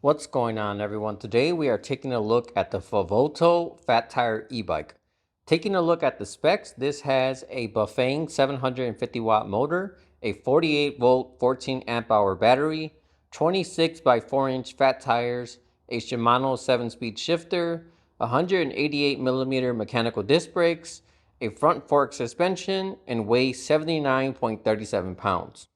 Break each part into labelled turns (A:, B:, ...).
A: What's going on, everyone? Today we are taking a look at the Favoto Fat Tire e-bike. Taking a look at the specs, this has a Bafang 750 watt motor, a 48 volt 14 amp hour battery, 26 by 4 inch fat tires, a Shimano 7-speed shifter, 188 millimeter mechanical disc brakes, a front fork suspension, and weighs 79.37 pounds.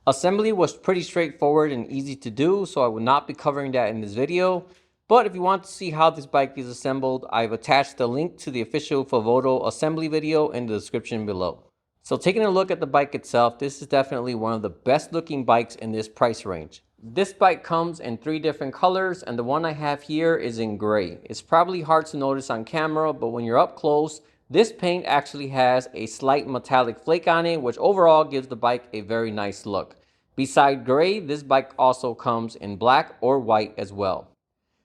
A: Assembly was pretty straightforward and easy to do, so I will not be covering that in this video. But if you want to see how this bike is assembled, I've attached the link to the official Favoto assembly video in the description below. So taking a look at the bike itself, this is definitely one of the best looking bikes in this price range. This bike comes in 3 different colors, and the one I have here is in gray. It's probably hard to notice on camera, but when you're up close, this paint actually has a slight metallic flake on it, which overall gives the bike a very nice look. Beside gray, this bike also comes in black or white as well.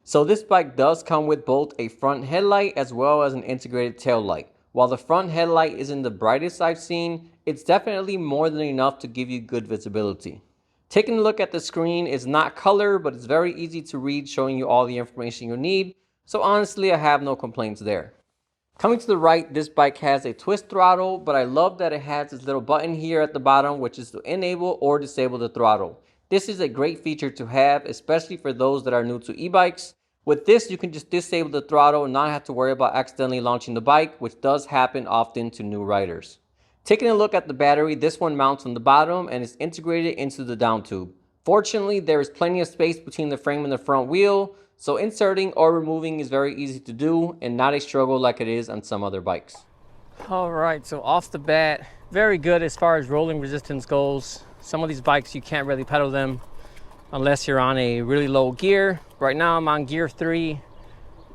A: So this bike does come with both a front headlight as well as an integrated tail light. While the front headlight isn't the brightest I've seen, it's definitely more than enough to give you good visibility. Taking a look at the screen is not color, but it's very easy to read, showing you all the information you need. So honestly, I have no complaints there. Coming to the right, this bike has a twist throttle, but I love that it has this little button here at the bottom, which is to enable or disable the throttle. This is a great feature to have, especially for those that are new to e-bikes. With this, you can just disable the throttle and not have to worry about accidentally launching the bike, which does happen often to new riders. Taking a look at the battery, this one mounts on the bottom and is integrated into the down tube. Fortunately, there is plenty of space between the frame and the front wheel, so inserting or removing is very easy to do and not a struggle like it is on some other bikes. All right, so off the bat, very good as far as rolling resistance goes. Some of these bikes, you can't really pedal them unless you're on a really low gear. Right now I'm on gear 3,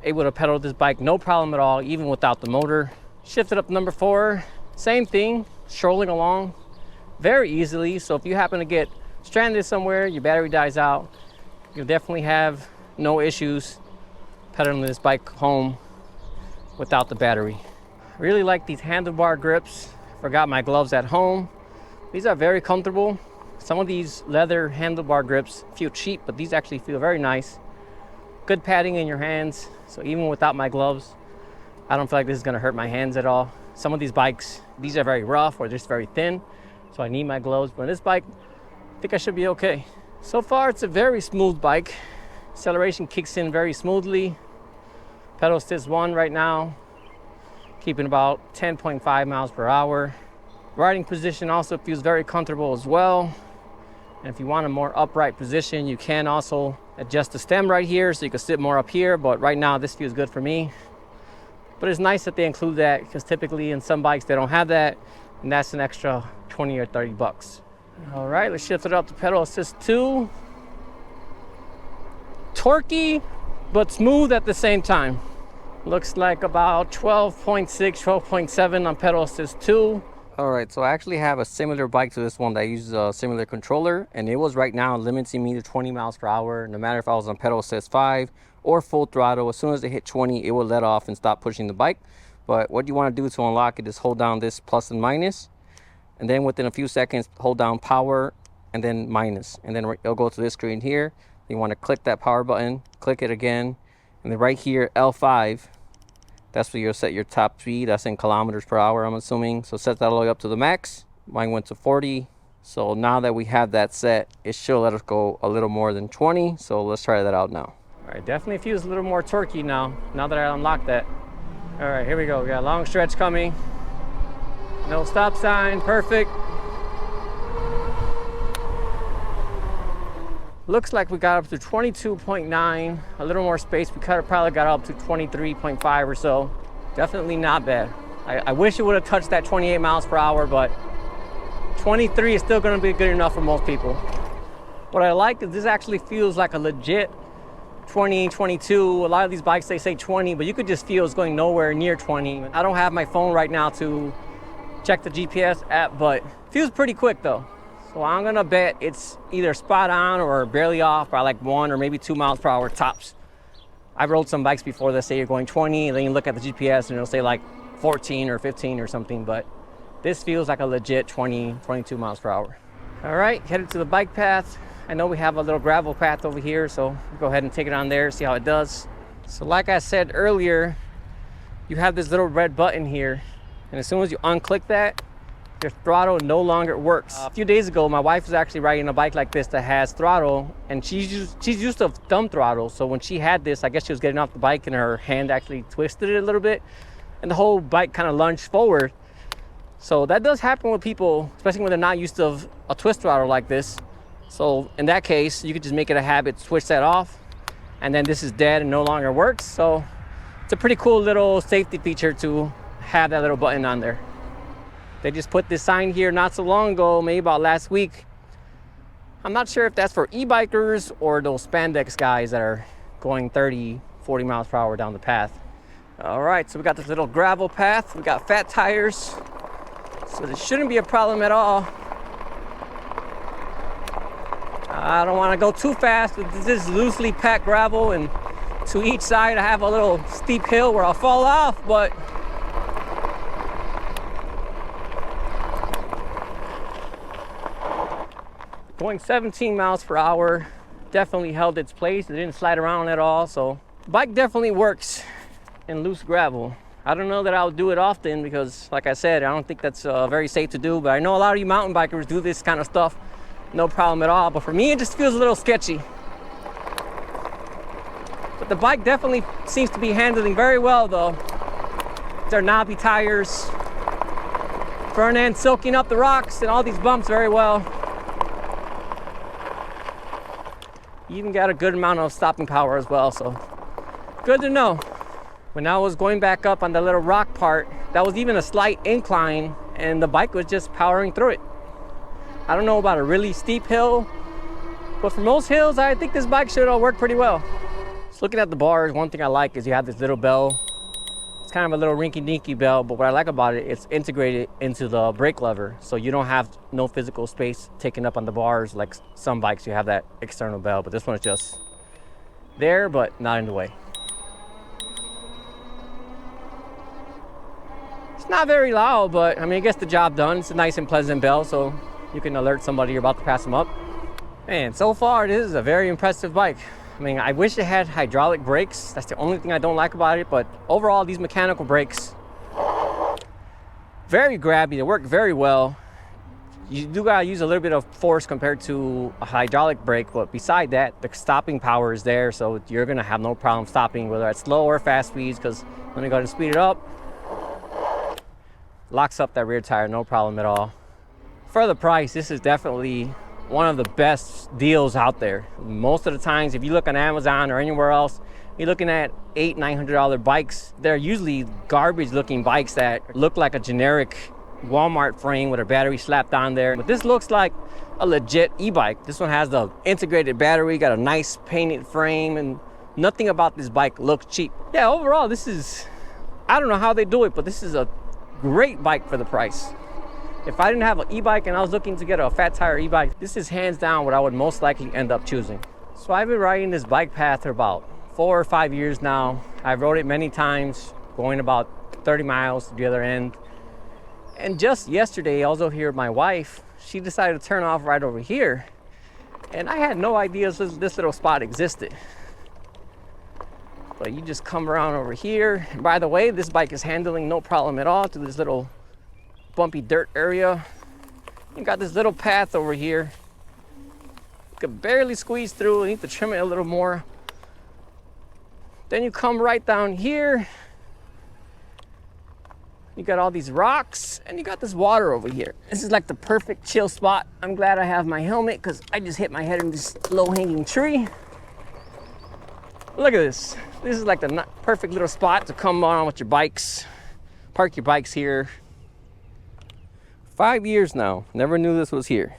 A: able to pedal this bike no problem at all, even without the motor. Shifted up to number 4, same thing, strolling along very easily. So if you happen to get stranded somewhere, your battery dies out, you'll definitely have no issues pedaling this bike home without the battery. Really like these handlebar grips. Forgot my gloves at home. These are very comfortable. Some of these leather handlebar grips feel cheap, but these actually feel very nice. Good padding in your hands, so even without my gloves, I don't feel like this is gonna hurt my hands at all. Some of these bikes, these are very rough or just very thin, so I need my gloves, but this bike, I think I should be okay. So far, it's a very smooth bike. Acceleration kicks in very smoothly. Pedal assist 1 right now, keeping about 10.5 miles per hour. Riding position also feels very comfortable as well. And if you want a more upright position, you can also adjust the stem right here so you can sit more up here, but right now this feels good for me. But it's nice that they include that, because typically in some bikes they don't have that, and that's an extra 20 or 30 bucks. All right, let's shift it up to pedal assist 2. Torquey, but smooth at the same time. Looks like about 12.6, 12.7 on pedal assist 2. All right, so I actually have a similar bike to this one that uses a similar controller, and it was right now limiting me to 20 miles per hour, no matter if I was on pedal assist 5 or full throttle. As soon as it hit 20, it will let off and stop pushing the bike. But what you want to do to unlock it is hold down this plus and minus, and then within a few seconds, hold down power and then minus, and then it'll go to this screen here. You want to click that power button, click it again, and then right here, L5, that's where you'll set your top speed. That's in kilometers per hour, I'm assuming. So set that all the way up to the max. Mine went to 40. So now that we have that set, it should let us go a little more than 20. So let's try that out now. All right, definitely feels a little more torquey now that I unlocked that. All right, here we go. We got a long stretch coming. No stop sign, perfect. Looks like we got up to 22.9, a little more space. We probably got up to 23.5 or so. Definitely not bad. I wish it would have touched that 28 miles per hour, but 23 is still gonna be good enough for most people. What I like is this actually feels like a legit 20, 22. A lot of these bikes, they say 20, but you could just feel it's going nowhere near 20. I don't have my phone right now to check the GPS app, but it feels pretty quick though. So I'm gonna bet it's either spot on or barely off by like 1 or maybe 2 miles per hour tops. I've rode some bikes before that say you're going 20, and then you look at the GPS and it'll say like 14 or 15 or something, but this feels like a legit 20, 22 miles per hour. All right, headed to the bike path.
B: I know we have a little gravel path over here, so we'll go ahead and take it on there, see how it does. So like I said earlier, you have this little red button here, and as soon as you unclick that, your throttle no longer works. A few days ago, my wife was actually riding a bike like this that has throttle, and she's used to thumb throttle. So when she had this, I guess she was getting off the bike and her hand actually twisted it a little bit, and the whole bike kind of lunged forward. So that does happen with people, especially when they're not used to a twist throttle like this. So in that case, you could just make it a habit, switch that off, and then this is dead and no longer works. So it's a pretty cool little safety feature to have that little button on there. They just put this sign here not so long ago, maybe about last week. I'm not sure if that's for e-bikers or those spandex guys that are going 30, 40 miles per hour down the path. All right, so we got this little gravel path. We got fat tires, so this shouldn't be a problem at all. I don't want to go too fast with this loosely packed gravel, and to each side I have a little steep hill where I'll fall off, but going 17 miles per hour definitely held its place. It didn't slide around at all, so the bike definitely works in loose gravel. I don't know that I'll do it often because, like I said, I don't think that's very safe to do, but I know a lot of you mountain bikers do this kind of stuff, no problem at all. But for me, it just feels a little sketchy. But the bike definitely seems to be handling very well though. They're knobby tires, front end soaking up the rocks and all these bumps very well. You even got a good amount of stopping power as well, so good to know. When I was going back up on the little rock part, that was even a slight incline, and the bike was just powering through it. I don't know about a really steep hill, but for most hills, I think this bike should work pretty well. Just looking at the bars, one thing I like is you have this little bell. It's kind of a little rinky-dinky bell, but what I like about it, it's integrated into the brake lever, so you don't have no physical space taken up on the bars like some bikes. You have that external bell, but this one's just there, but not in the way. It's not very loud, but I mean, it gets the job done. It's a nice and pleasant bell, so you can alert somebody you're about to pass them up. Man, so far, this is a very impressive bike. I mean, I wish it had hydraulic brakes. That's the only thing I don't like about it, but overall, these mechanical brakes, very grabby. They work very well. You do gotta use a little bit of force compared to a hydraulic brake, but beside that, the stopping power is there, so you're gonna have no problem stopping, whether it's slow or fast speeds, because when you go to speed it up, locks up that rear tire, no problem at all. For the price, this is definitely one of the best deals out there. Most of the times, if you look on Amazon or anywhere else, you're looking at $800-900 bikes. They're usually garbage looking bikes that look like a generic Walmart frame with a battery slapped on there. But this looks like a legit e-bike. This one has the integrated battery, got a nice painted frame, and nothing about this bike looks cheap. Yeah, overall, this is, I don't know how they do it, but this is a great bike for the price. If I didn't have an e-bike and I was looking to get a fat tire e-bike, this is hands down what I would most likely end up choosing. So I've been riding this bike path for about 4 or 5 years now. I've rode it many times, going about 30 miles to the other end. And just yesterday, I was over here with my wife. She decided to turn off right over here. And I had no idea this little spot existed. But you just come around over here. And by the way, this bike is handling no problem at all through this little bumpy dirt area. You got this little path over here. You could barely squeeze through. You need to trim it a little more. Then you come right down here. You got all these rocks, and you got this water over here. This is like the perfect chill spot. I'm glad I have my helmet because I just hit my head in this low-hanging tree. Look at this. This is like the perfect little spot to come on with your bikes. Park your bikes here. 5 years now. Never knew this was here.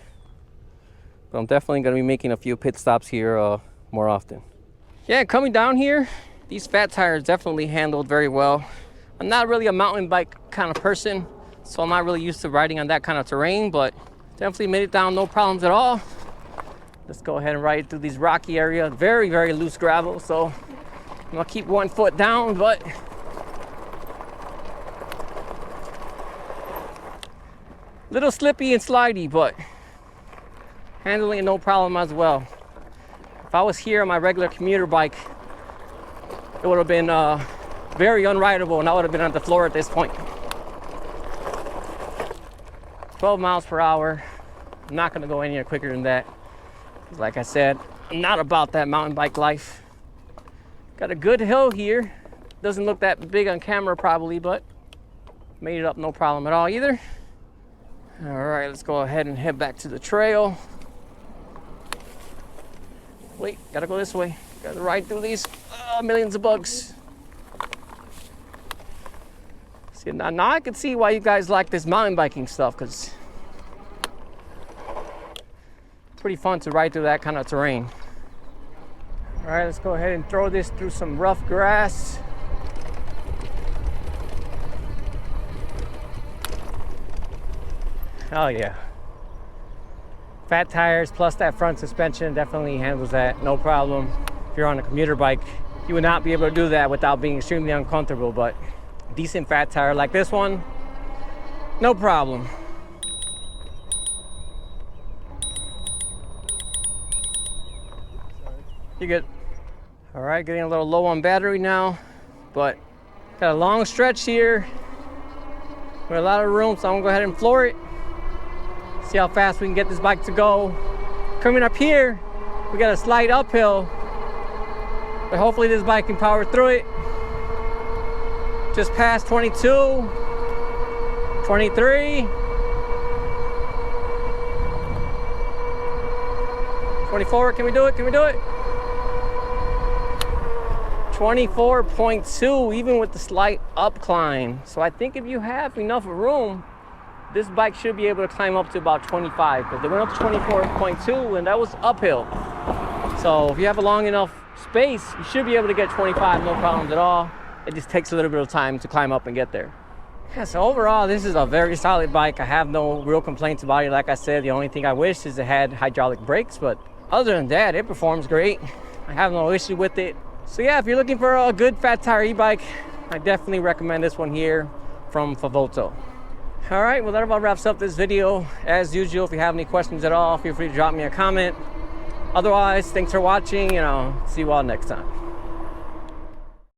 B: But I'm definitely going to be making a few pit stops here more often. Yeah, coming down here, these fat tires definitely handled very well. I'm not really a mountain bike kind of person, so I'm not really used to riding on that kind of terrain, but definitely made it down no problems at all. Let's go ahead and ride through these rocky areas. Very, very loose gravel, so I'm going to keep one foot down, but little slippy and slidey, but handling it no problem as well. If I was here on my regular commuter bike, it would have been very unrideable, and I would have been on the floor at this point. 12 miles per hour. I'm not gonna go any quicker than that. Like I said, I'm not about that mountain bike life. Got a good hill here. Doesn't look that big on camera probably, but made it up no problem at all either. All right, let's go ahead and head back to the trail. Wait, gotta go this way. Gotta ride through these millions of bugs. See, now I can see why you guys like this mountain biking stuff, because it's pretty fun to ride through that kind of terrain. All right, let's go ahead and throw this through some rough grass. Oh yeah. Fat tires plus that front suspension definitely handles that, no problem. If you're on a commuter bike, you would not be able to do that without being extremely uncomfortable, but decent fat tire like this one, no problem. You're good. All right, getting a little low on battery now, but got a long stretch here with a lot of room, so I'm gonna go ahead and floor it. See how fast we can get this bike to go. Coming up here, we got a slight uphill, but hopefully this bike can power through it. Just past 22, 23, 24, can we do it? Can we do it? 24.2, even with the slight up climb. So I think if you have enough room, this bike should be able to climb up to about 25, because they went up to 24.2 and that was uphill. So if you have a long enough space, you should be able to get 25, no problems at all. It just takes a little bit of time to climb up and get there. Yeah, so overall, this is a very solid bike. I have no real complaints about it. Like I said, the only thing I wish is it had hydraulic brakes, but other than that, it performs great. I have no issue with it. So yeah, if you're looking for a good fat tire e-bike, I definitely recommend this one here from Favoto. All right, well, that about wraps up this video. As usual, if you have any questions at all, feel free to drop me a comment. Otherwise, thanks for watching, and I'll see you all next time.